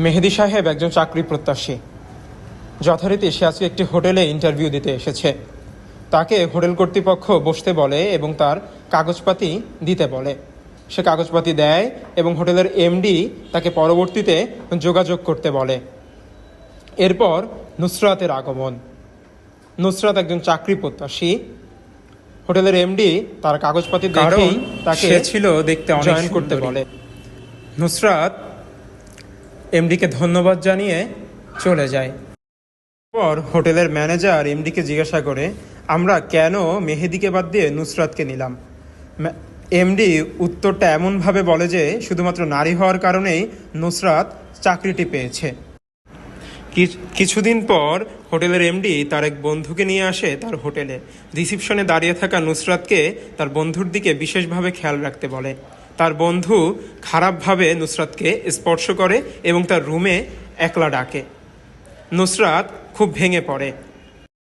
মেহেদী সাহেব একজন চাকরি প্রত্যাশী। যথারীতি সে আজকে একটি হোটেলে ইন্টারভিউ দিতে এসেছে। তাকে হোটেল কর্তৃপক্ষ বসতে বলে এবং তার কাগজপাতি দিতে বলে। সে কাগজপাতি দেয় এবং হোটেলের এমডি তাকে পরবর্তীতে যোগাযোগ করতে বলে। এরপর নুসরাতের আগমন। নুসরাত একজন চাকরি প্রত্যাশী। হোটেলের এমডি তার কাগজপাতি দেখেই তাকে দেখতে জয়েন করতে বলে। নুসরাত এমডিকে ধন্যবাদ জানিয়ে চলে যায়। পর হোটেলের ম্যানেজার এমডিকে জিজ্ঞাসা করে, আমরা কেন মেহেদিকে বাদ দিয়ে নুসরাতকে নিলাম? এমডি উত্তরটা এমনভাবে বলে যে শুধুমাত্র নারী হওয়ার কারণেই নুসরাত চাকরিটি পেয়েছে। কিছুদিন পর হোটেলের এমডি তার এক বন্ধুকে নিয়ে আসে তার হোটেলে। রিসিপশনে দাঁড়িয়ে থাকা নুসরাতকে তার বন্ধুর দিকে বিশেষভাবে খেয়াল রাখতে বলে। তার বন্ধু খারাপভাবে নুসরাতকে স্পর্শ করে এবং তার রুমে একলা ডাকে। নুসরাত খুব ভেঙে পড়ে।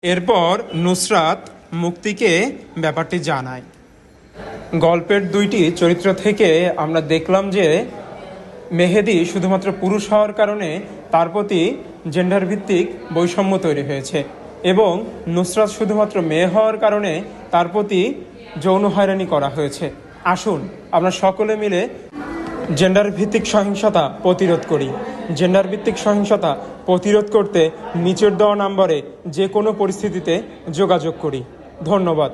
এরপর নুসরাত মুক্তিকে ব্যাপারটি জানায়। গল্পের দুইটি চরিত্র থেকে আমরা দেখলাম যে মেহেদী শুধুমাত্র পুরুষ হওয়ার কারণে তার প্রতি জেন্ডার ভিত্তিক বৈষম্য তৈরি হয়েছে এবং নুসরাত শুধুমাত্র মেয়ে হওয়ার কারণে তার প্রতি যৌন হয়রানি করা হয়েছে। আসুন আমরা সকলে মিলে জেন্ডার ভিত্তিক সহিংসতা প্রতিরোধ করি। জেন্ডার ভিত্তিক সহিংসতা প্রতিরোধ করতে নিচের দেওয়া নম্বরে যে কোনো পরিস্থিতিতে যোগাযোগ করি। ধন্যবাদ।